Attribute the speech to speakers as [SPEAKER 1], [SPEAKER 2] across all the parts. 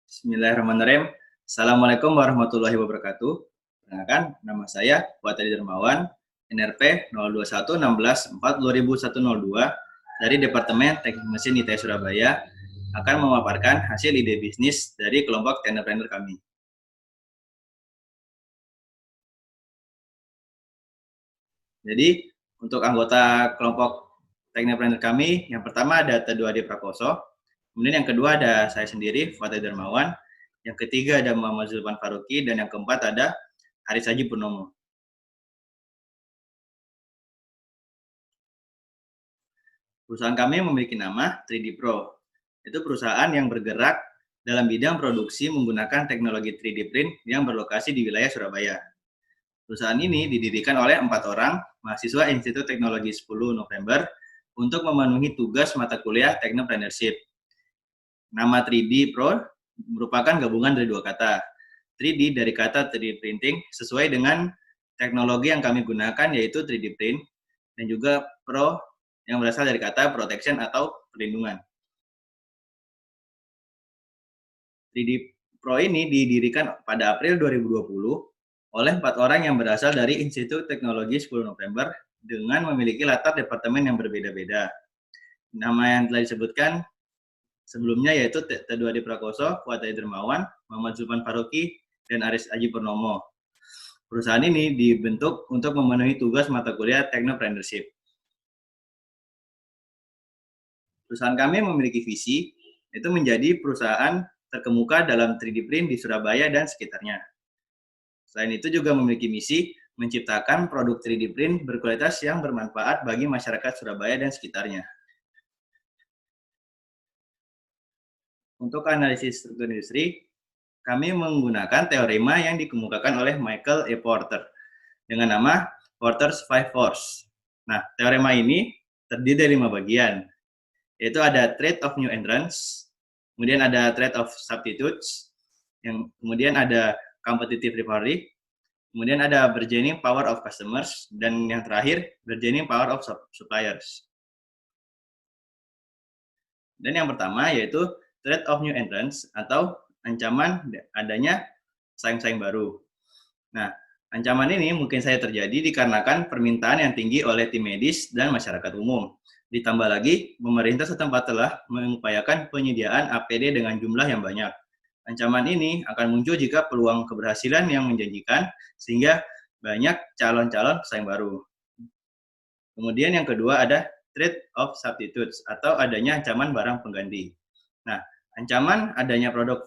[SPEAKER 1] Bismillahirrahmanirrahim. Assalamualaikum warahmatullahi wabarakatuh. Perkenalkan, nama saya Watadi Dermawan, NRP 0211614200102 dari Departemen Teknik Mesin ITS Surabaya akan memaparkan hasil ide bisnis dari kelompok Technopreneur kami. Jadi, untuk anggota kelompok Technopreneur kami, yang pertama ada Teduh Adi Prakoso, kemudian yang kedua ada saya sendiri, Fatih Darmawan, yang ketiga ada Muhammad Zulfan Faruqi, dan yang keempat ada Haris Haji Purnomo. Perusahaan kami memiliki nama 3D Pro. Itu perusahaan yang bergerak dalam bidang produksi menggunakan teknologi 3D print yang berlokasi di wilayah Surabaya. Perusahaan ini didirikan oleh 4 orang mahasiswa Institut Teknologi 10 November untuk memenuhi tugas mata kuliah Technopreneurship. Nama 3D Pro merupakan gabungan dari dua kata. 3D dari kata 3D printing sesuai dengan teknologi yang kami gunakan yaitu 3D print, dan juga Pro yang berasal dari kata protection atau perlindungan. 3D Pro ini didirikan pada April 2020 oleh 4 orang yang berasal dari Institut Teknologi 10 November dengan memiliki latar departemen yang berbeda-beda. Nama yang telah disebutkan sebelumnya yaitu Teduh Adi Prakoso, Watadi Dermawan, Muhammad Zulfan Faruqi, dan Haris Haji Purnomo. Perusahaan ini dibentuk untuk memenuhi tugas mata kuliah Technopreneurship. Perusahaan kami memiliki visi, itu menjadi perusahaan terkemuka dalam 3D print di Surabaya dan sekitarnya. Selain itu juga memiliki misi menciptakan produk 3D print berkualitas yang bermanfaat bagi masyarakat Surabaya dan sekitarnya. Untuk analisis struktur industri, kami menggunakan teorema yang dikemukakan oleh Michael E. Porter dengan nama Porter's Five Forces. Nah, teorema ini terdiri dari 5 bagian, yaitu ada trade of new entrants, kemudian ada trade of substitutes, yang kemudian ada competitive rivalry, kemudian ada bargaining power of customers, dan yang terakhir bargaining power of suppliers. Dan yang pertama yaitu threat of new entrants atau ancaman adanya saing-saing baru. Nah, ancaman ini mungkin saja terjadi dikarenakan permintaan yang tinggi oleh tim medis dan masyarakat umum. Ditambah lagi, pemerintah setempat telah mengupayakan penyediaan APD dengan jumlah yang banyak. Ancaman ini akan muncul jika peluang keberhasilan yang menjanjikan, sehingga banyak calon-calon pesaing baru. Kemudian yang kedua ada trade of substitutes atau adanya ancaman barang pengganti. Nah, ancaman adanya produk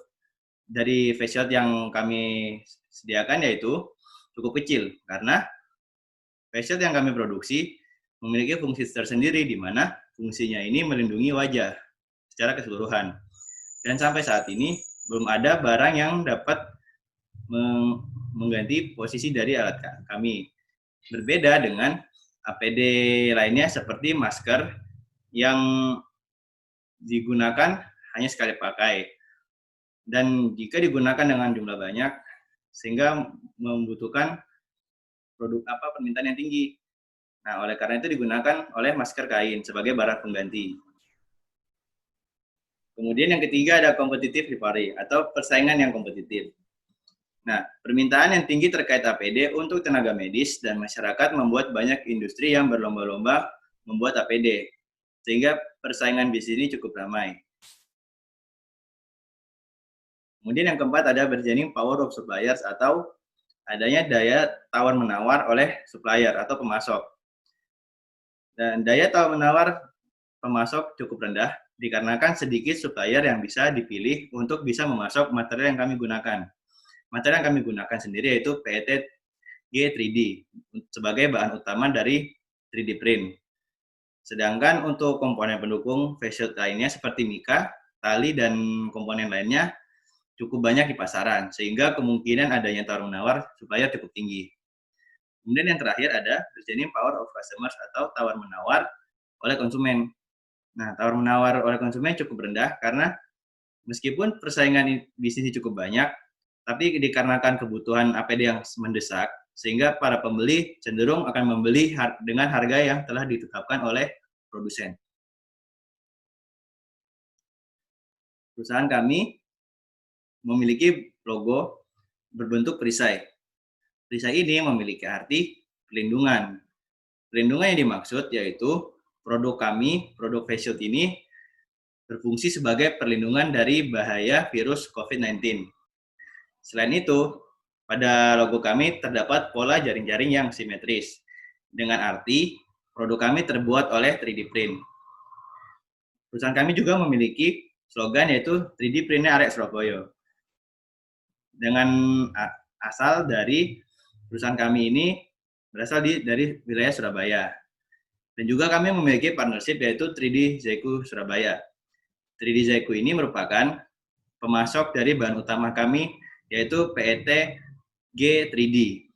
[SPEAKER 1] dari face shield yang kami sediakan yaitu cukup kecil karena face shield yang kami produksi memiliki fungsi tersendiri di mana fungsinya ini melindungi wajah secara keseluruhan. Dan sampai saat ini belum ada barang yang dapat mengganti posisi dari alat kami. Berbeda dengan APD lainnya seperti masker yang digunakan hanya sekali pakai. Dan jika digunakan dengan jumlah banyak, sehingga membutuhkan permintaan yang tinggi. Nah, oleh karena itu digunakan oleh masker kain sebagai barang pengganti. Kemudian yang ketiga ada competitive rivalry atau persaingan yang kompetitif. Nah, permintaan yang tinggi terkait APD untuk tenaga medis dan masyarakat membuat banyak industri yang berlomba-lomba membuat APD, sehingga persaingan di sini cukup ramai. Kemudian yang keempat ada bargaining power of suppliers atau adanya daya tawar-menawar oleh supplier atau pemasok. Dan daya tawar-menawar pemasok cukup rendah dikarenakan sedikit supplier yang bisa dipilih untuk bisa memasok material yang kami gunakan. Material yang kami gunakan sendiri yaitu PET G3D sebagai bahan utama dari 3D print. Sedangkan untuk komponen pendukung face shield lainnya seperti mika, tali, dan komponen lainnya cukup banyak di pasaran, sehingga kemungkinan adanya tawar-menawar supplier cukup tinggi. Kemudian yang terakhir ada bargaining power of customers atau tawar-menawar oleh konsumen. Nah, tawar-menawar oleh konsumen cukup rendah karena meskipun persaingan bisnis cukup banyak, tapi dikarenakan kebutuhan APD yang mendesak, sehingga para pembeli cenderung akan membeli dengan harga yang telah ditetapkan oleh produsen. Perusahaan kami memiliki logo berbentuk perisai. Perisai ini memiliki arti perlindungan. Perlindungan yang dimaksud yaitu produk kami, produk face shield ini berfungsi sebagai perlindungan dari bahaya virus COVID-19. Selain itu, pada logo kami terdapat pola jaring-jaring yang simetris, dengan arti produk kami terbuat oleh 3D print. Perusahaan kami juga memiliki slogan yaitu 3D Printnya Arek Surabaya. Dengan asal dari perusahaan kami ini berasal dari wilayah Surabaya. Dan juga kami memiliki partnership yaitu 3D Zaiku Surabaya. 3D Zaiku ini merupakan pemasok dari bahan utama kami yaitu PET G3D.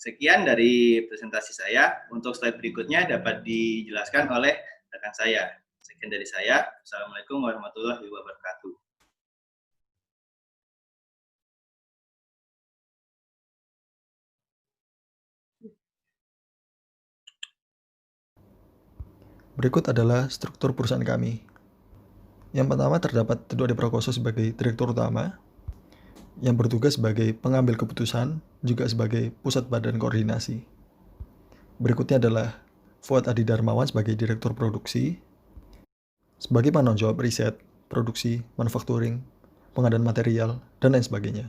[SPEAKER 1] Sekian dari presentasi saya. Untuk slide berikutnya dapat dijelaskan oleh rekan saya. Sekian dari saya. Assalamualaikum warahmatullahi wabarakatuh.
[SPEAKER 2] Berikut adalah struktur perusahaan kami. Yang pertama terdapat Teduh Ade Prakoso sebagai Direktur Utama, yang bertugas sebagai pengambil keputusan, juga sebagai pusat badan koordinasi. Berikutnya adalah Fuad Adi Darmawan sebagai Direktur Produksi, sebagai penanggung jawab riset, produksi, manufacturing, pengadaan material, dan lain sebagainya.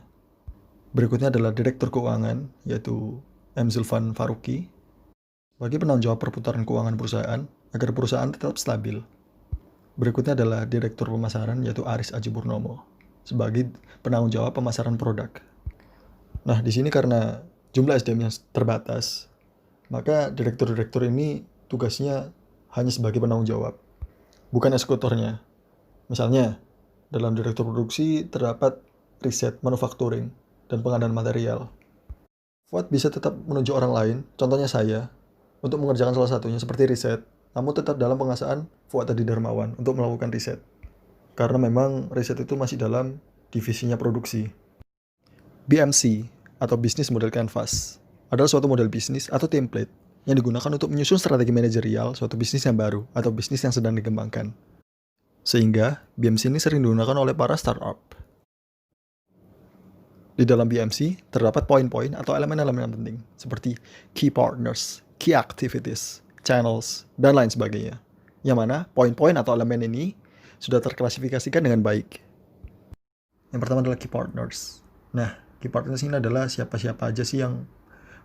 [SPEAKER 2] Berikutnya adalah Direktur Keuangan, yaitu M. Zulfan Faruqi, sebagai penanggung jawab perputaran keuangan perusahaan, agar perusahaan tetap stabil. Berikutnya adalah Direktur Pemasaran, yaitu Aris Aji Purnomo, sebagai penanggung jawab pemasaran produk. Nah, di sini karena jumlah SDM yang terbatas, maka direktur-direktur ini tugasnya hanya sebagai penanggung jawab, bukan eksekutornya. Misalnya, dalam Direktur Produksi terdapat riset, manufacturing, dan pengadaan material. Fuad bisa tetap menunjuk orang lain, contohnya saya, untuk mengerjakan salah satunya seperti riset, namun tetap dalam penguasaan Fuad Adi Darmawan untuk melakukan riset. Karena memang riset itu masih dalam divisinya produksi. BMC atau Business Model Canvas adalah suatu model bisnis atau template yang digunakan untuk menyusun strategi manajerial suatu bisnis yang baru atau bisnis yang sedang dikembangkan. Sehingga BMC ini sering digunakan oleh para startup. Di dalam BMC terdapat poin-poin atau elemen-elemen penting seperti key partners, key activities, channels, dan lain sebagainya. Yang mana poin-poin atau elemen ini sudah terklasifikasikan dengan baik. Yang pertama adalah key partners. Nah, key partners ini adalah siapa-siapa aja sih yang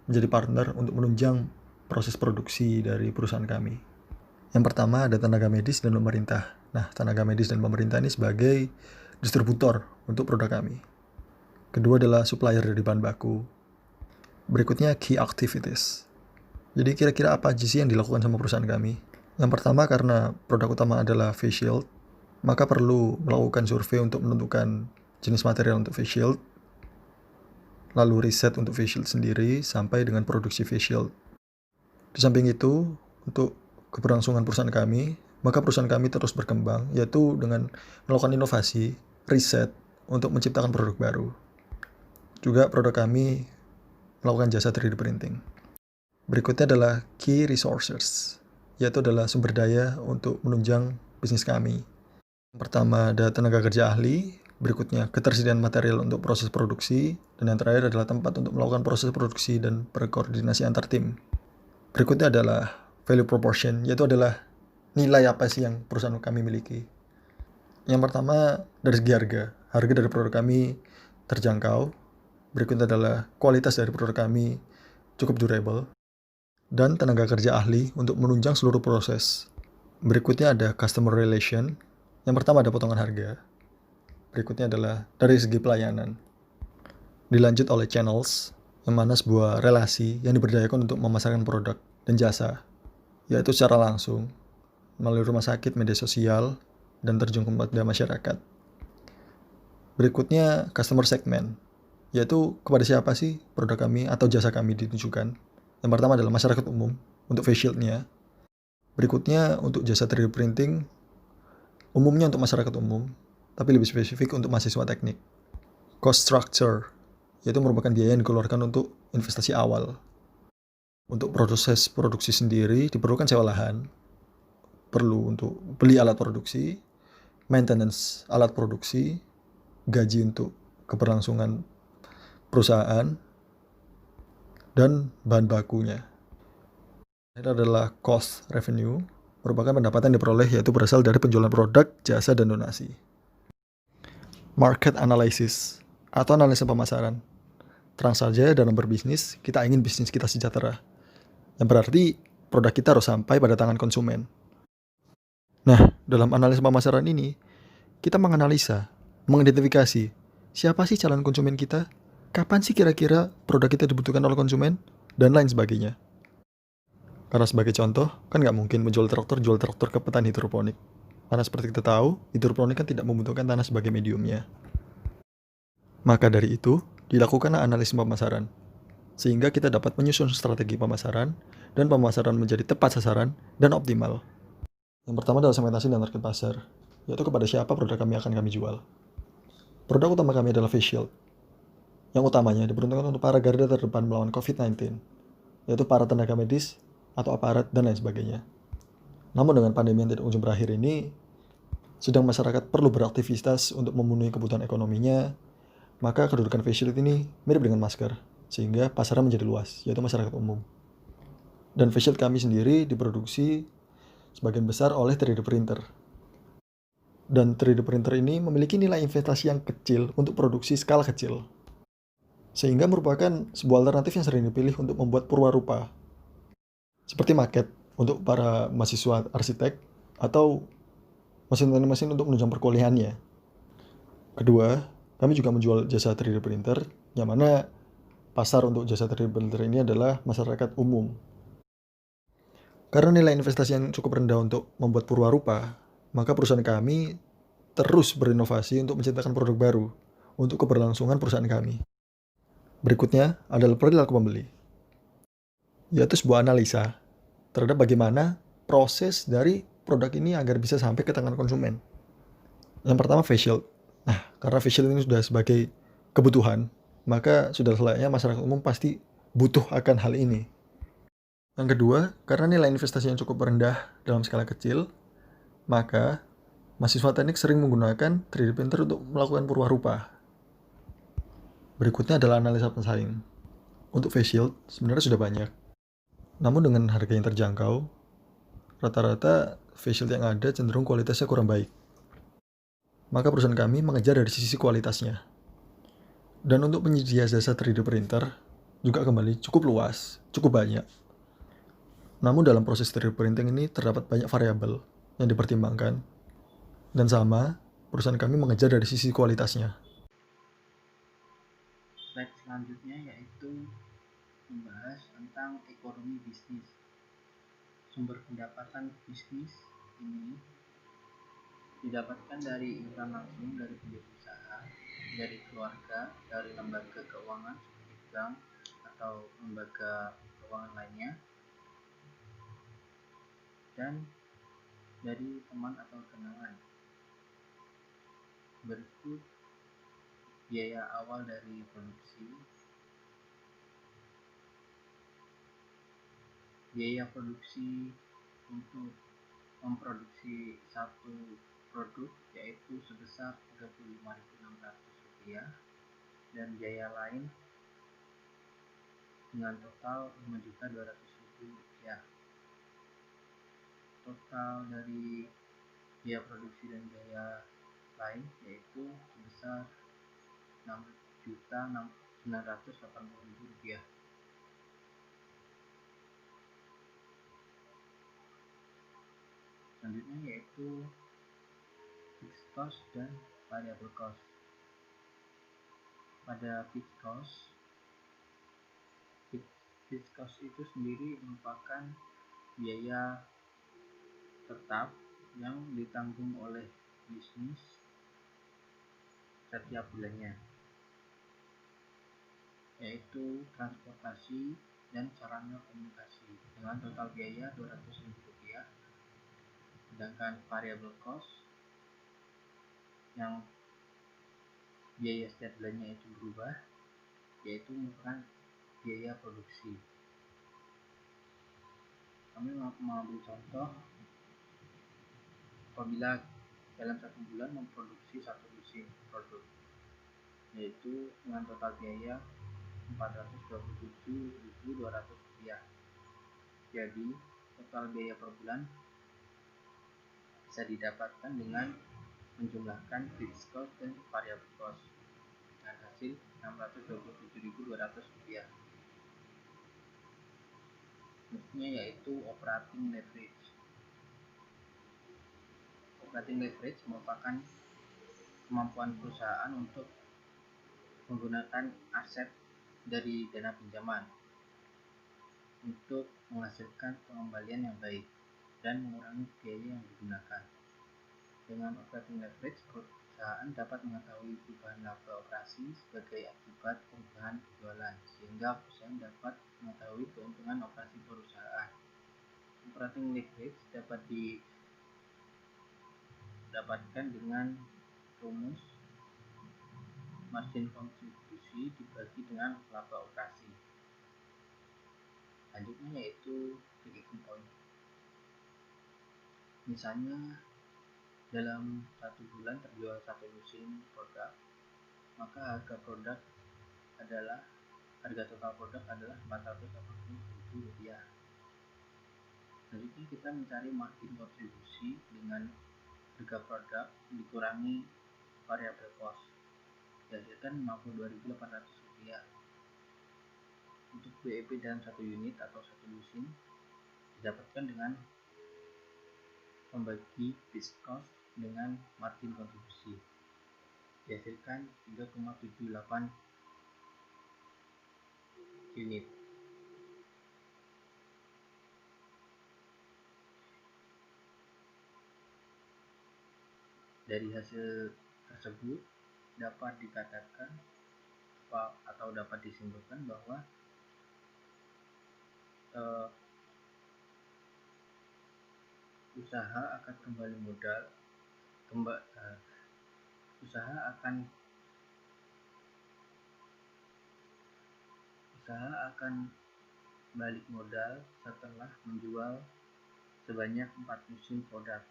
[SPEAKER 2] menjadi partner untuk menunjang proses produksi dari perusahaan kami. Yang pertama ada tenaga medis dan pemerintah. Nah, tenaga medis dan pemerintah ini sebagai distributor untuk produk kami. Kedua adalah supplier dari bahan baku. Berikutnya key activities. Jadi kira-kira apa aja sih yang dilakukan sama perusahaan kami? Yang pertama, karena produk utama adalah face shield, maka perlu melakukan survei untuk menentukan jenis material untuk face shield, lalu riset untuk face shield sendiri, sampai dengan produksi face shield. Di samping itu, untuk keberlangsungan perusahaan kami, maka perusahaan kami terus berkembang, yaitu dengan melakukan inovasi, riset, untuk menciptakan produk baru. Juga produk kami melakukan jasa 3D printing. Berikutnya adalah key resources, yaitu adalah sumber daya untuk menunjang bisnis kami. Yang pertama ada tenaga kerja ahli, berikutnya ketersediaan material untuk proses produksi, dan yang terakhir adalah tempat untuk melakukan proses produksi dan berkoordinasi antar tim. Berikutnya adalah value proportion, yaitu adalah nilai apa sih yang perusahaan kami miliki. Yang pertama dari segi harga dari produk kami terjangkau. Berikutnya adalah kualitas dari produk kami cukup durable, dan tenaga kerja ahli untuk menunjang seluruh proses. Berikutnya ada customer relation. Yang pertama ada potongan harga. Berikutnya adalah dari segi pelayanan. Dilanjut oleh channels, yang mana sebuah relasi yang diberdayakan untuk memasarkan produk dan jasa, yaitu secara langsung, melalui rumah sakit, media sosial, dan terjun kepada masyarakat. Berikutnya customer segment, yaitu kepada siapa sih produk kami atau jasa kami ditujukan. Yang pertama adalah masyarakat umum untuk face shield-nya. Berikutnya untuk jasa 3D printing, umumnya untuk masyarakat umum, tapi lebih spesifik untuk mahasiswa teknik. Cost structure, yaitu merupakan biaya yang dikeluarkan untuk investasi awal. Untuk proses produksi sendiri diperlukan sewa lahan, perlu untuk beli alat produksi, maintenance alat produksi, gaji untuk keberlangsungan perusahaan, dan bahan bakunya. Ini adalah cost revenue, merupakan pendapatan yang diperoleh yaitu berasal dari penjualan produk, jasa, dan donasi. Market analysis atau analisa pemasaran. Terang saja dalam berbisnis, kita ingin bisnis kita sejahtera. Yang berarti produk kita harus sampai pada tangan konsumen. Nah, dalam analisa pemasaran ini, kita menganalisa, mengidentifikasi siapa sih calon konsumen kita, kapan sih kira-kira produk kita dibutuhkan oleh konsumen, dan lain sebagainya. Karena sebagai contoh, kan nggak mungkin jual traktor ke petani hidroponik. Karena seperti kita tahu, hidroponik kan tidak membutuhkan tanah sebagai mediumnya. Maka dari itu, dilakukanlah analisis pemasaran, sehingga kita dapat menyusun strategi pemasaran, dan pemasaran menjadi tepat sasaran dan optimal. Yang pertama adalah segmentasi dan target pasar, yaitu kepada siapa produk kami akan kami jual. Produk utama kami adalah face shield, yang utamanya diperuntukkan untuk para garda terdepan melawan COVID-19, yaitu para tenaga medis atau aparat dan lain sebagainya. Namun dengan pandemi yang tidak ujung berakhir ini, sedang masyarakat perlu beraktivitas untuk memenuhi kebutuhan ekonominya, maka kedudukan face shield ini mirip dengan masker, sehingga pasarnya menjadi luas, yaitu masyarakat umum. Dan face shield kami sendiri diproduksi sebagian besar oleh 3D printer. Dan 3D printer ini memiliki nilai investasi yang kecil untuk produksi skala kecil, sehingga merupakan sebuah alternatif yang sering dipilih untuk membuat purwarupa, seperti maket untuk para mahasiswa arsitek atau mesin-mesin untuk menunjang perkuliahannya. Kedua, kami juga menjual jasa 3D printer, yang mana pasar untuk jasa 3D printer ini adalah masyarakat umum. Karena nilai investasi yang cukup rendah untuk membuat purwarupa, maka perusahaan kami terus berinovasi untuk menciptakan produk baru untuk keberlangsungan perusahaan kami. Berikutnya adalah perilaku pembeli, yaitu sebuah analisa terhadap bagaimana proses dari produk ini agar bisa sampai ke tangan konsumen. Yang pertama face shield. Nah, karena face shield ini sudah sebagai kebutuhan, maka sudah selayaknya masyarakat umum pasti butuh akan hal ini. Yang kedua, karena nilai investasi yang cukup rendah dalam skala kecil, maka mahasiswa teknik sering menggunakan 3D printer untuk melakukan purwarupa. Berikutnya adalah analisa pesaing. Untuk face shield sebenarnya sudah banyak, namun dengan harga yang terjangkau, rata-rata face shield yang ada cenderung kualitasnya kurang baik. Maka perusahaan kami mengejar dari sisi kualitasnya. Dan untuk penyedia jasa 3D printer juga kembali cukup luas, cukup banyak. Namun dalam proses 3D printing ini terdapat banyak variabel yang dipertimbangkan. Dan sama, perusahaan kami mengejar dari sisi kualitasnya.
[SPEAKER 3] Slide selanjutnya yaitu membahas tentang ekonomi bisnis. Sumber pendapatan bisnis ini didapatkan dari income langsung dari pemilik usaha, dari keluarga, dari lembaga keuangan seperti bank atau lembaga keuangan lainnya, dan dari teman atau kenalan. Berikut biaya awal dari produksi. Biaya produksi untuk memproduksi satu produk yaitu sebesar Rp35.600 dan biaya lain dengan total Rp5.200.000. Total dari biaya produksi dan biaya lain yaitu sebesar Rp6.980.000. Selanjutnya yaitu fixed cost dan variable cost. Pada fixed cost itu sendiri merupakan biaya tetap yang ditanggung oleh bisnis setiap bulannya, yaitu transportasi dan sarana komunikasi dengan total biaya Rp200.000. Sedangkan variable cost yang biaya setiap bulannya itu berubah, yaitu merupakan biaya produksi. Kami mengambil contoh apabila dalam 1 bulan memproduksi 1 lusin produk, yaitu dengan total biaya Rp427.200. Jadi total biaya per bulan bisa didapatkan dengan menjumlahkan fixed cost dan variable cost dengan hasil Rp627.200. Berikutnya yaitu operating leverage. Operating leverage merupakan kemampuan perusahaan untuk menggunakan aset dari dana pinjaman untuk menghasilkan pengembalian yang baik dan mengurangi biaya yang digunakan. Dengan operating leverage, perusahaan dapat mengetahui perubahan laba operasi sebagai akibat perubahan penjualan, sehingga perusahaan dapat mengetahui keuntungan operasi perusahaan. Operating leverage dapat didapatkan dengan rumus margin kontribusi dibagi dengan laba operasi. Selanjutnya yaitu break-even point. Misalnya dalam 1 bulan terjual 1 lusin produk, maka harga total produk adalah Rp480.000. Selanjutnya kita mencari margin kontribusi dengan harga produk dikurangi variable cost, dihasilkan Rp52.800. Untuk BEP dalam 1 unit atau 1 lusin didapatkan dengan membagi fixed cost dengan margin kontribusi, dihasilkan 3,78 unit. Dari hasil tersebut dapat dikatakan atau dapat disimpulkan bahwa usaha akan kembali modal usaha akan balik modal setelah menjual sebanyak 4 lusin produk,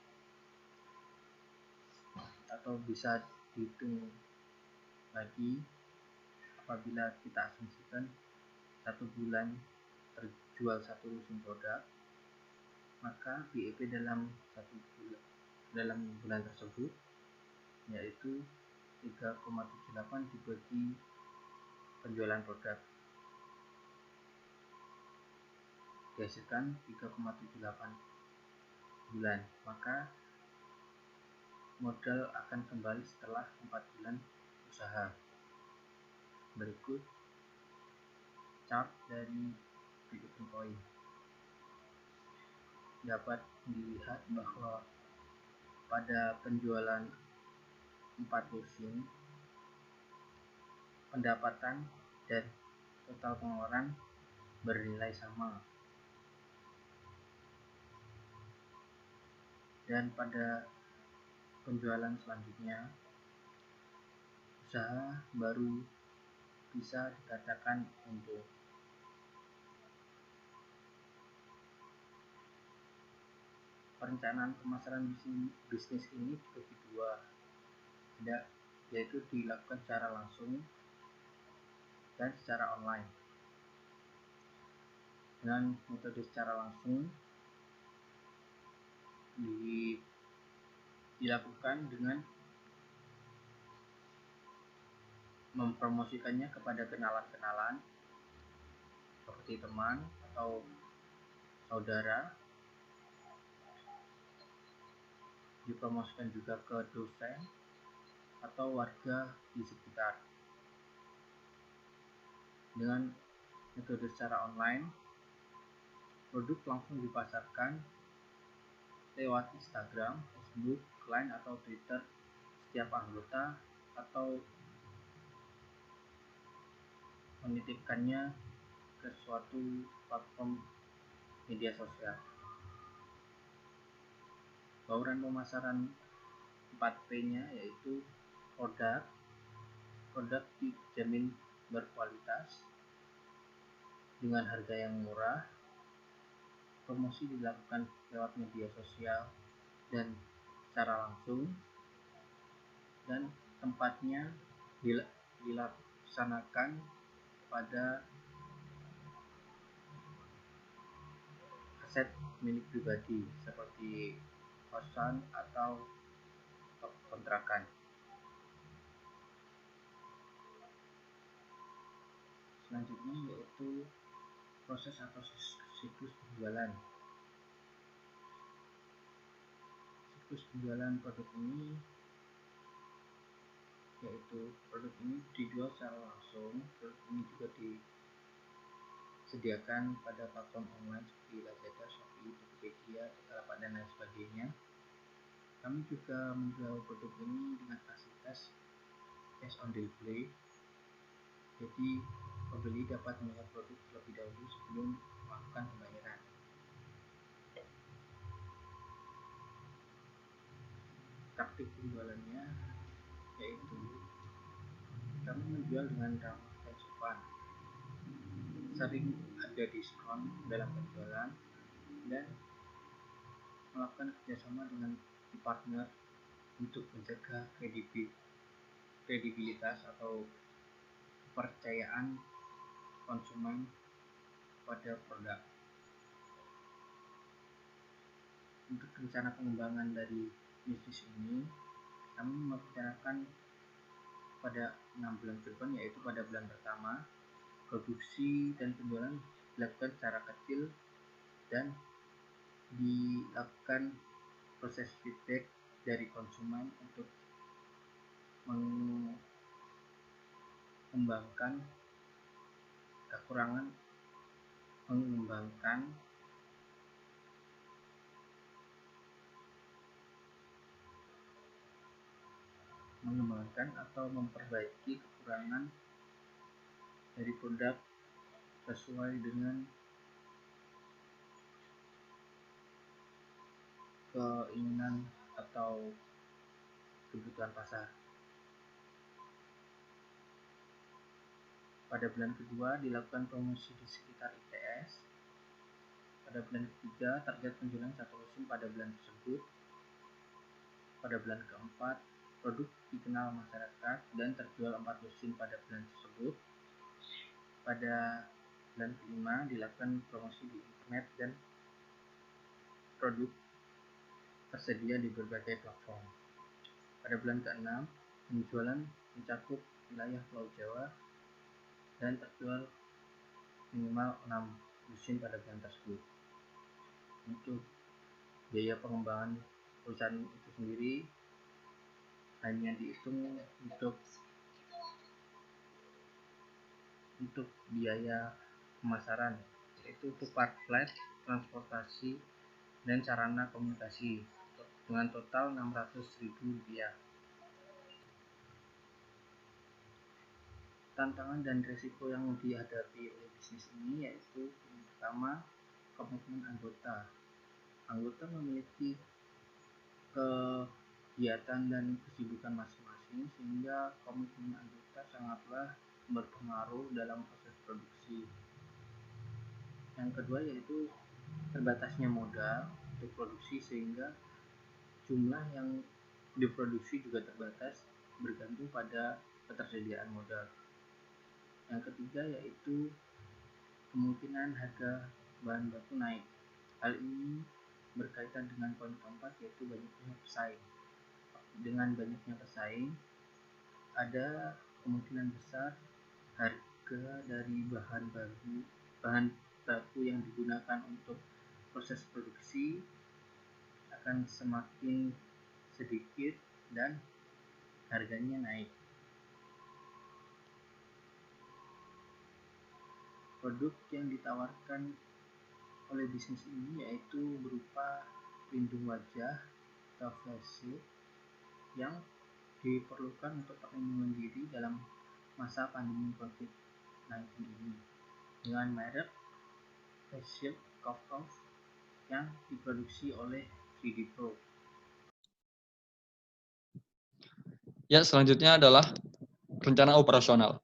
[SPEAKER 3] atau bisa dihitung lagi apabila kita asumsikan 1 bulan terjual 1 lusin produk, maka BEP dalam bulan tersebut yaitu 3,78 dibagi penjualan produk, dihasilkan 3,78 bulan. Maka modal akan kembali setelah 4 bulan usaha. Berikut chart dari break-even point. Dapat dilihat bahwa pada penjualan 4 lusin, pendapatan dan total pengeluaran bernilai sama, dan pada penjualan selanjutnya usaha baru bisa dikatakan untung. Perencanaan pemasaran bisnis ini dibagi dua, yaitu dilakukan secara langsung dan secara online. Dengan metode secara langsung dilakukan dengan mempromosikannya kepada kenalan-kenalan seperti teman atau saudara, dipromosikan juga ke dosen atau warga di sekitar. Dengan metode secara online, produk langsung dipasarkan lewat Instagram, Facebook, Line atau Twitter setiap anggota, atau menitipkannya ke suatu platform media sosial. Bauran pemasaran 4P-nya yaitu produk dijamin berkualitas dengan harga yang murah, promosi dilakukan lewat media sosial dan secara langsung, dan tempatnya dilaksanakan pada aset milik pribadi seperti kosan atau kontrakan. Selanjutnya yaitu proses atau siklus penjualan. Siklus penjualan produk ini yaitu produk ini dijual secara langsung. Produk ini juga disediakan pada platform online seperti Lazada, Shopee, Tokopedia, Bukalapak, dan lain sebagainya. Kami juga menjual produk ini dengan fasilitas cash on delivery. Jadi pembeli dapat melihat produk terlebih dahulu sebelum melakukan pembayaran. Taktik penjualannya yaitu kami menjual dengan ramah dan sopan. Sering ada diskon dalam penjualan dan melakukan kerjasama dengan partner untuk menjaga kredibilitas atau kepercayaan konsumen pada produk. Untuk rencana pengembangan dari bisnis ini, kami merencanakan pada 6 bulan ke depan, yaitu pada bulan pertama, produksi dan penjualan dilakukan secara kecil dan dilakukan proses feedback dari konsumen untuk mengembangkan atau memperbaiki kekurangan dari produk sesuai dengan keinginan atau kebutuhan pasar. Pada bulan kedua dilakukan promosi di sekitar ITS. Pada bulan ketiga target penjualan 1 lusin pada bulan tersebut. Pada bulan keempat produk dikenal masyarakat dan terjual 4 lusin pada bulan tersebut. Pada bulan kelima dilakukan promosi di internet dan produk tersedia di berbagai platform. Pada bulan ke-6 penjualan mencakup wilayah Pulau Jawa dan terjual minimal 6 lusin pada bulan tersebut. Untuk biaya pengembangan perusahaan itu sendiri hanya dihitung untuk biaya pemasaran, yaitu untuk part-flight, transportasi, dan sarana komunikasi dengan total Rp600.000. Tantangan dan risiko yang dihadapi oleh bisnis ini yaitu yang pertama, komitmen anggota. Anggota memiliki kegiatan dan kesibukan masing-masing sehingga komitmen anggota sangatlah berpengaruh dalam proses produksi. Yang kedua yaitu terbatasnya modal untuk produksi sehingga jumlah yang diproduksi juga terbatas bergantung pada ketersediaan modal. Yang ketiga yaitu kemungkinan harga bahan baku naik. Hal ini berkaitan dengan poin keempat yaitu banyaknya pesaing. Dengan banyaknya pesaing, ada kemungkinan besar harga dari bahan baku yang digunakan untuk proses produksi akan semakin sedikit dan harganya naik. Produk yang ditawarkan oleh bisnis ini yaitu berupa pelindung wajah atau face shield yang diperlukan untuk perlindungan diri dalam masa pandemi COVID-19 ini dengan merek face shield Cough yang diproduksi oleh 3D Pro.
[SPEAKER 4] Ya, selanjutnya adalah rencana operasional.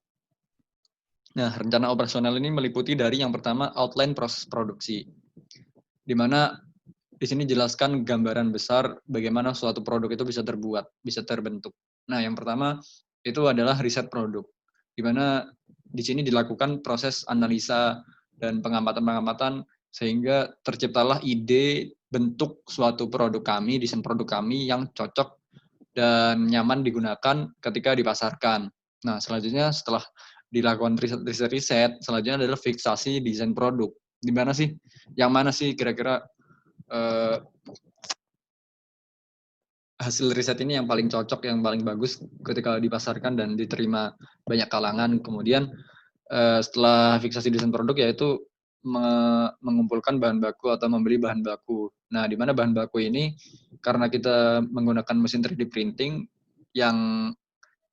[SPEAKER 4] Nah, rencana operasional ini meliputi dari yang pertama outline proses produksi, di mana di sini jelaskan gambaran besar bagaimana suatu produk itu bisa terbuat, bisa terbentuk. Nah, yang pertama itu adalah riset produk, di mana di sini dilakukan proses analisa dan pengamatan-pengamatan sehingga terciptalah ide bentuk suatu produk kami, desain produk kami yang cocok dan nyaman digunakan ketika dipasarkan. Nah, selanjutnya setelah dilakukan riset, selanjutnya adalah fiksasi desain produk. Di mana sih? Yang mana sih kira-kira hasil riset ini yang paling cocok, yang paling bagus ketika dipasarkan dan diterima banyak kalangan. Kemudian setelah fiksasi desain produk yaitu mengumpulkan bahan baku atau membeli bahan baku. Nah, di mana bahan baku ini karena kita menggunakan mesin 3D printing yang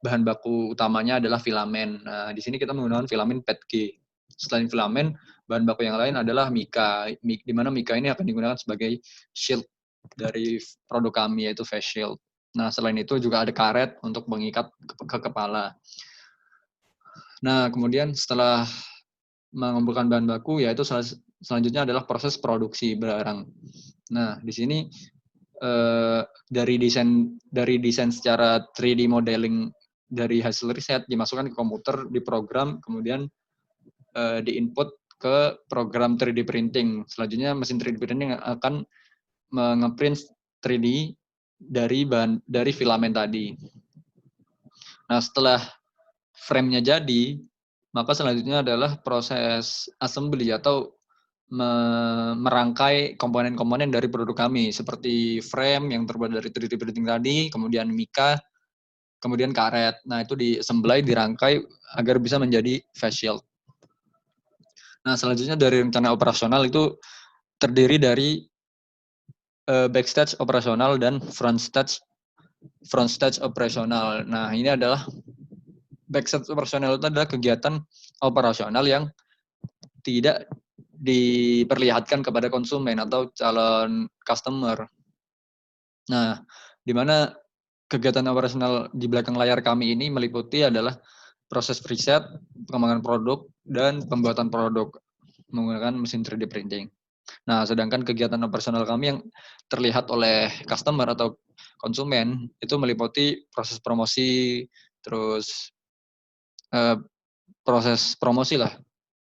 [SPEAKER 4] bahan baku utamanya adalah filamen. Nah, di sini kita menggunakan filamen PETG. Selain filamen, bahan baku yang lain adalah mika, di mana mika ini akan digunakan sebagai shield dari produk kami, yaitu face shield. Nah, selain itu juga ada karet untuk mengikat ke kepala. Nah, kemudian setelah mengumpulkan bahan baku, yaitu selanjutnya adalah proses produksi barang. Nah, di sini dari desain secara 3D modeling dari hasil riset dimasukkan ke komputer, diprogram, kemudian diinput ke program 3D printing. Selanjutnya mesin 3D printing akan nge-print 3D dari filamen tadi. Nah, setelah frame-nya jadi, maka selanjutnya adalah proses assembly atau merangkai komponen-komponen dari produk kami, seperti frame yang terbuat dari 3D printing tadi, kemudian mika, kemudian karet. Nah, itu diassemble, dirangkai agar bisa menjadi face shield. Nah, selanjutnya dari rencana operasional itu terdiri dari backstage operasional dan frontstage operasional. Nah, ini adalah backstage operasional itu adalah kegiatan operasional yang tidak diperlihatkan kepada konsumen atau calon customer. Nah, di mana kegiatan operasional di belakang layar kami ini meliputi adalah proses riset, pengembangan produk, dan pembuatan produk menggunakan mesin 3D printing. Nah, sedangkan kegiatan operasional kami yang terlihat oleh customer atau konsumen itu meliputi proses promosi, terus proses promosi lah,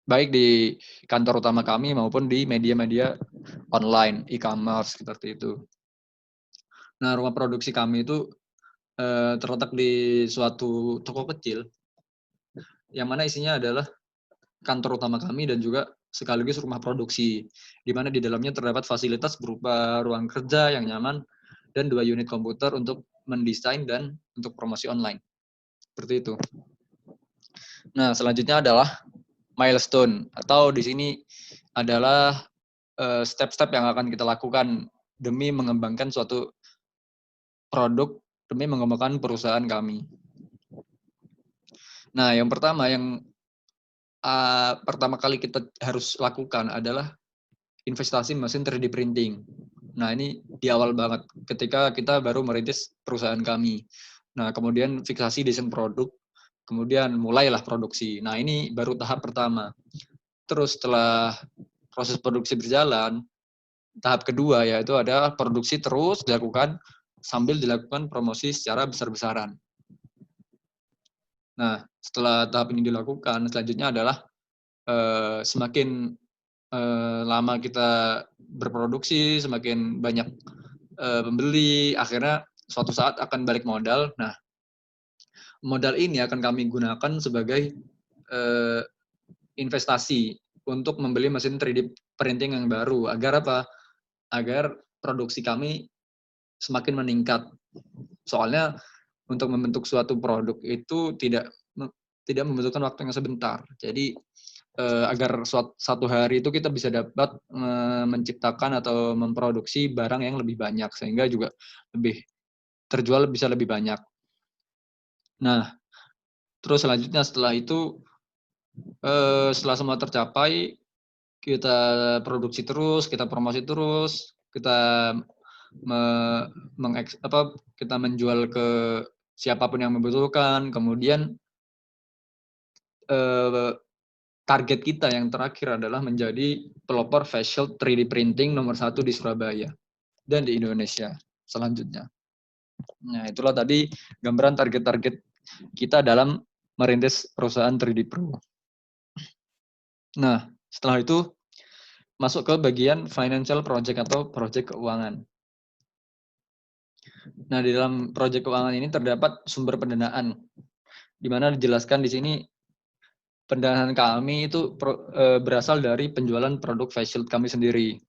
[SPEAKER 4] baik di kantor utama kami maupun di media-media online, e-commerce, seperti itu. Nah, rumah produksi kami itu terletak di suatu toko kecil, yang mana isinya adalah kantor utama kami dan juga sekaligus rumah produksi, di mana di dalamnya terdapat fasilitas berupa ruang kerja yang nyaman dan 2 unit komputer untuk mendesain dan untuk promosi online. Seperti itu. Nah, selanjutnya adalah milestone, atau di sini adalah step-step yang akan kita lakukan demi mengembangkan suatu produk, demi mengembangkan perusahaan kami. Nah, yang pertama yang pertama kali kita harus lakukan adalah investasi mesin 3D printing. Nah, ini di awal banget ketika kita baru merintis perusahaan kami. Nah, kemudian fiksasi desain produk, kemudian mulailah produksi. Nah, ini baru tahap pertama. Terus setelah proses produksi berjalan, tahap kedua yaitu ada produksi terus dilakukan sambil dilakukan promosi secara besar-besaran. Nah, setelah tahap ini dilakukan, selanjutnya adalah semakin lama kita berproduksi, semakin banyak pembeli, akhirnya suatu saat akan balik modal. Nah, modal ini akan kami gunakan sebagai investasi untuk membeli mesin 3D printing yang baru. Agar apa? Agar produksi kami semakin meningkat. Soalnya untuk membentuk suatu produk itu tidak membutuhkan waktu yang sebentar. Jadi agar satu hari itu kita bisa dapat menciptakan atau memproduksi barang yang lebih banyak sehingga juga lebih terjual bisa lebih banyak. Nah, terus selanjutnya setelah itu setelah semua tercapai, kita produksi terus, kita promosi terus, kita kita menjual ke siapapun yang membutuhkan. Kemudian target kita yang terakhir adalah menjadi pelopor face shield 3D printing nomor 1 di Surabaya dan di Indonesia selanjutnya. Nah, itulah tadi gambaran target-target kita dalam merintis perusahaan 3D Pro. Nah, setelah itu masuk ke bagian financial project atau project keuangan. Nah, di dalam project keuangan ini terdapat sumber pendanaan, di mana dijelaskan di sini pendanaan kami itu berasal dari penjualan produk face shield kami sendiri.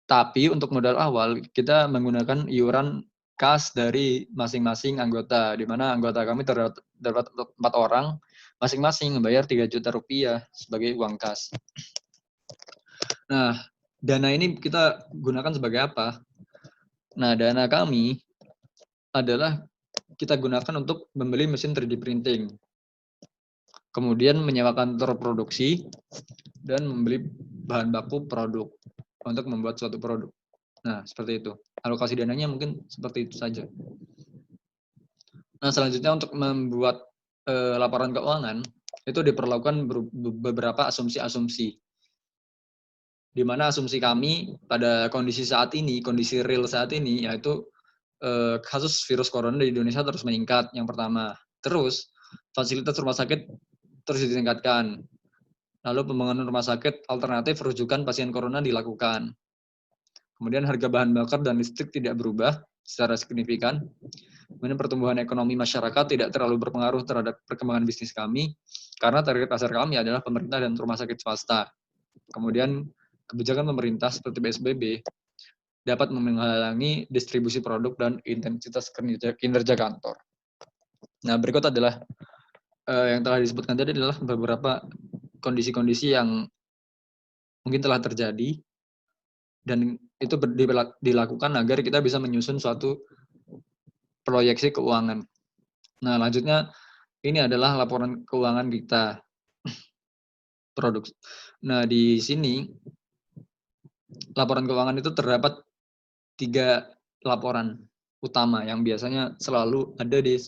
[SPEAKER 4] Tapi untuk modal awal kita menggunakan iuran kas dari masing-masing anggota, di mana anggota kami terdapat 4 orang, masing-masing membayar 3 juta rupiah sebagai uang kas. Nah, dana ini kita gunakan sebagai apa? Nah, dana kami adalah kita gunakan untuk membeli mesin 3D printing, kemudian menyewa kantor produksi, dan membeli bahan baku produk untuk membuat suatu produk. Nah, seperti itu. Alokasi dananya mungkin seperti itu saja. Nah, selanjutnya untuk membuat laporan keuangan, itu diperlakukan beberapa asumsi-asumsi. Di mana asumsi kami pada kondisi saat ini, kondisi real saat ini, yaitu kasus virus corona di Indonesia terus meningkat, yang pertama. Terus, fasilitas rumah sakit terus ditingkatkan. Lalu pembangunan rumah sakit alternatif rujukan pasien corona dilakukan. Kemudian harga bahan bakar dan listrik tidak berubah secara signifikan. Kemudian pertumbuhan ekonomi masyarakat tidak terlalu berpengaruh terhadap perkembangan bisnis kami, karena target pasar kami adalah pemerintah dan rumah sakit swasta. Kemudian kebijakan pemerintah seperti PSBB dapat menghalangi distribusi produk dan intensitas kinerja kantor. Nah, berikut adalah yang telah disebutkan tadi adalah beberapa kondisi-kondisi yang mungkin telah terjadi, dan itu dilakukan agar kita bisa menyusun suatu proyeksi keuangan. Nah, lanjutnya ini adalah laporan keuangan kita. Produk. Nah, di sini laporan keuangan itu terdapat 3 laporan utama yang biasanya selalu ada di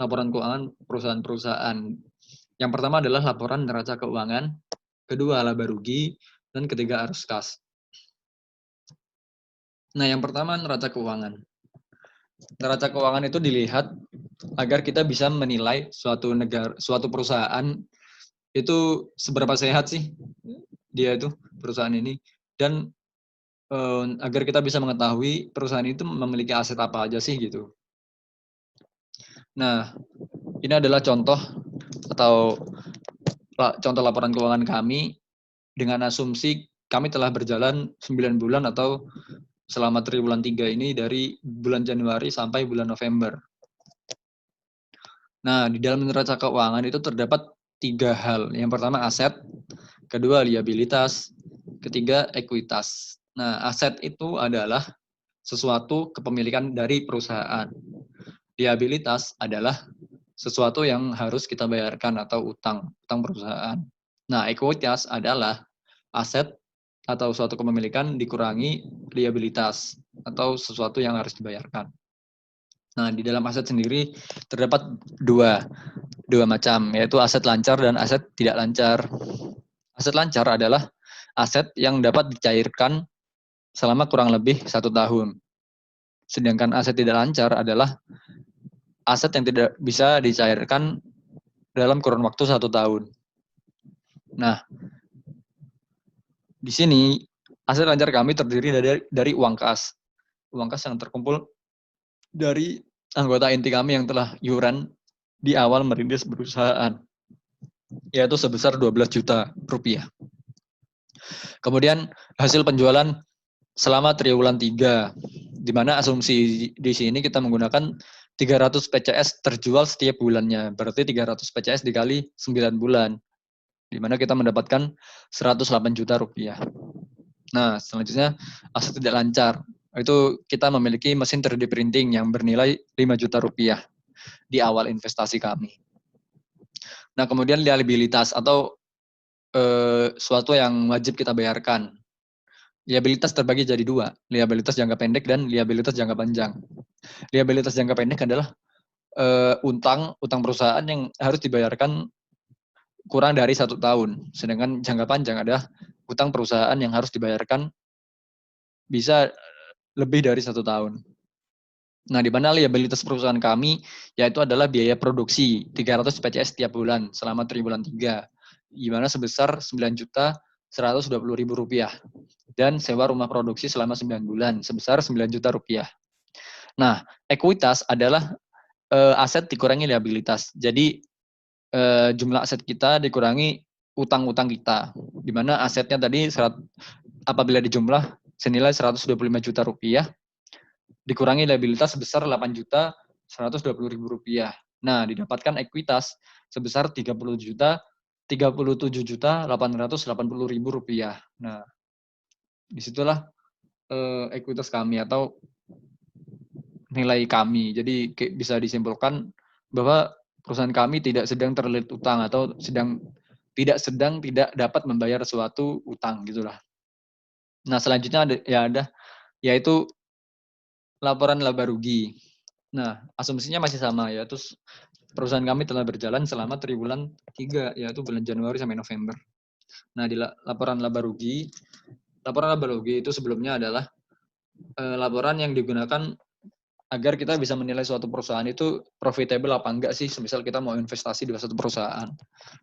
[SPEAKER 4] laporan keuangan perusahaan-perusahaan. Yang pertama adalah laporan neraca keuangan, kedua laba rugi, dan ketiga arus kas. Nah, yang pertama neraca keuangan. Neraca keuangan itu dilihat agar kita bisa menilai suatu perusahaan itu seberapa sehat sih dia itu perusahaan ini, dan agar kita bisa mengetahui perusahaan itu memiliki aset apa aja sih gitu. Nah, ini adalah contoh laporan keuangan kami dengan asumsi kami telah berjalan 9 bulan atau selama triwulan 3 ini dari bulan Januari sampai bulan November. Nah, di dalam neraca keuangan itu terdapat 3 hal. Yang pertama aset, kedua liabilitas, ketiga ekuitas. Nah, aset itu adalah sesuatu kepemilikan dari perusahaan. Liabilitas adalah sesuatu yang harus kita bayarkan atau utang perusahaan. Nah, ekuitas adalah aset atau suatu kepemilikan dikurangi liabilitas atau sesuatu yang harus dibayarkan. Nah, di dalam aset sendiri terdapat dua macam, yaitu aset lancar dan aset tidak lancar. Aset lancar adalah aset yang dapat dicairkan selama kurang lebih 1 tahun. Sedangkan aset tidak lancar adalah aset yang tidak bisa dicairkan dalam kurun waktu 1 tahun. Nah, di sini aset lancar kami terdiri dari uang kas. Uang kas yang terkumpul dari anggota inti kami yang telah iuran di awal merintis perusahaan, yaitu sebesar 12 juta rupiah. Kemudian hasil penjualan selama triwulan 3, di mana asumsi di sini kita menggunakan 300 PCS terjual setiap bulannya, berarti 300 PCS dikali 9 bulan, di mana kita mendapatkan 108 juta rupiah. Nah, selanjutnya aset tidak lancar. Itu kita memiliki mesin 3D printing yang bernilai 5 juta rupiah di awal investasi kami. Nah, kemudian liabilitas atau suatu yang wajib kita bayarkan. Liabilitas terbagi jadi 2, liabilitas jangka pendek dan liabilitas jangka panjang. Liabilitas jangka pendek adalah utang perusahaan yang harus dibayarkan kurang dari 1 tahun. Sedangkan jangka panjang adalah utang perusahaan yang harus dibayarkan bisa lebih dari 1 tahun. Nah, di mana liabilitas perusahaan kami yaitu adalah biaya produksi 300 PCS setiap bulan selama triwulan 3, di mana sebesar Rp9.120.000 dan sewa rumah produksi selama 9 bulan sebesar Rp9 juta. Nah, ekuitas adalah aset dikurangi liabilitas. Jadi jumlah aset kita dikurangi utang-utang kita, di mana asetnya tadi apabila dijumlah senilai Rp125 juta dikurangi liabilitas sebesar Rp8.120.000. Nah, didapatkan ekuitas sebesar Rp37.880.000. Nah, disitulah ekuitas kami atau nilai kami. Jadi bisa disimpulkan bahwa perusahaan kami tidak sedang terlilit utang atau tidak dapat membayar suatu utang gitulah. Nah, selanjutnya yaitu laporan laba rugi. Nah, asumsinya masih sama, yaitu perusahaan kami telah berjalan selama triwulan 3, yaitu bulan Januari sampai November. Nah, di laporan laba rugi itu sebelumnya adalah laporan yang digunakan agar kita bisa menilai suatu perusahaan itu profitable apa enggak sih, semisal kita mau investasi di suatu perusahaan.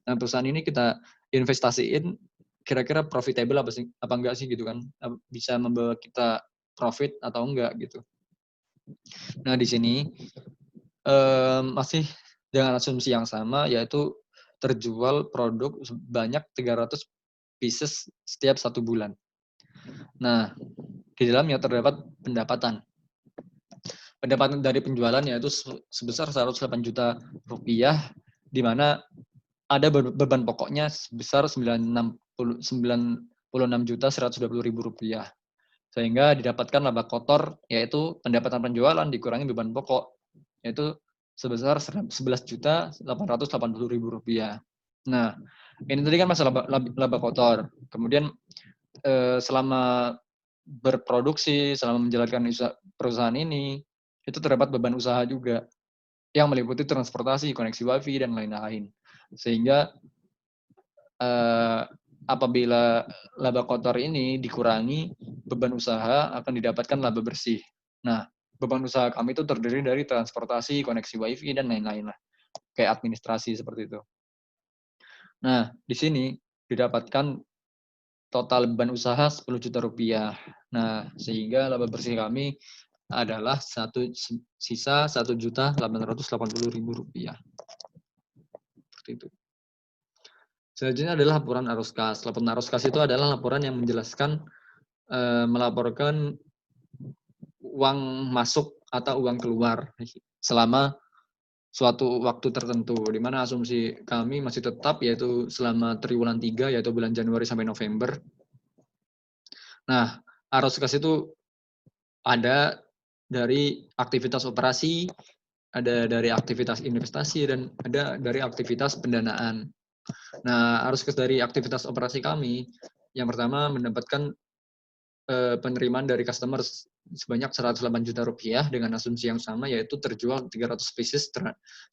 [SPEAKER 4] Nah, perusahaan ini kita investasiin, kira-kira profitable apa enggak sih gitu kan, bisa membawa kita profit atau enggak gitu. Nah, di sini masih dengan asumsi yang sama, yaitu terjual produk sebanyak 300 pieces setiap 1 bulan. Nah, di dalamnya terdapat pendapatan. Pendapatan dari penjualan yaitu sebesar Rp108 juta, di mana ada beban pokoknya sebesar Rp96.120.000. Sehingga didapatkan laba kotor, yaitu pendapatan penjualan dikurangi beban pokok, yaitu sebesar Rp11.880.000. Nah, ini tadi kan masalah laba kotor. Kemudian selama berproduksi, selama menjalankan perusahaan ini, itu terdapat beban usaha juga, yang meliputi transportasi, koneksi wifi, dan lain-lain. Sehingga apabila laba kotor ini dikurangi, beban usaha akan didapatkan laba bersih. Nah, beban usaha kami itu terdiri dari transportasi, koneksi wifi, dan lain-lain lah. Kayak administrasi seperti itu. Nah, di sini didapatkan total beban usaha Rp10 juta. Nah, sehingga laba bersih kami adalah sisa Rp1.880.000. Seperti itu. Selanjutnya adalah laporan arus kas. Laporan arus kas itu adalah laporan yang menjelaskan melaporkan uang masuk atau uang keluar selama suatu waktu tertentu, di mana asumsi kami masih tetap yaitu selama triwulan 3, yaitu bulan Januari sampai November. Nah, arus kas itu ada dari aktivitas operasi, ada dari aktivitas investasi, dan ada dari aktivitas pendanaan. Nah, arus kas dari aktivitas operasi kami, yang pertama mendapatkan penerimaan dari customer sebanyak Rp108 juta dengan asumsi yang sama, yaitu terjual 300 pieces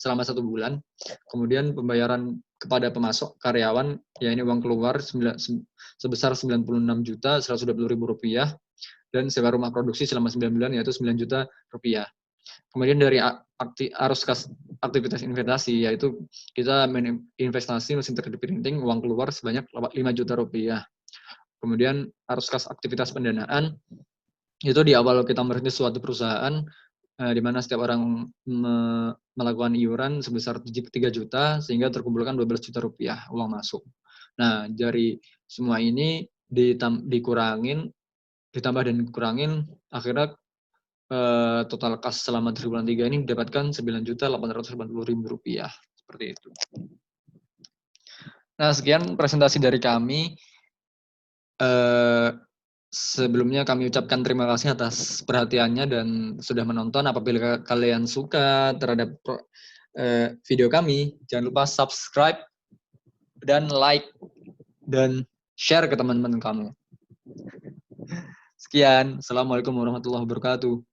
[SPEAKER 4] selama 1 bulan. Kemudian pembayaran kepada pemasok karyawan, ya ini uang keluar sebesar Rp96.120.000, dan sewa rumah produksi selama 9 bulan yaitu Rp9 juta. Kemudian dari arus kas aktivitas investasi, yaitu kita investasi mesin 3D printing, uang keluar sebanyak Rp5 juta. Kemudian arus kas aktivitas pendanaan, itu di awal kita merintis suatu perusahaan, di mana setiap orang melakukan iuran sebesar 3 juta, sehingga terkumpulkan Rp12 juta uang masuk. Nah, dari semua ini ditambah dan dikurangin, akhirnya total kas selama triwulan 3 ini mendapatkan Rp9.880.000. Seperti itu. Nah, sekian presentasi dari kami. Sebelumnya kami ucapkan terima kasih atas perhatiannya dan sudah menonton. Apabila kalian suka terhadap video kami, jangan lupa subscribe dan like dan share ke teman-teman kamu. Sekian. Assalamualaikum warahmatullahi wabarakatuh.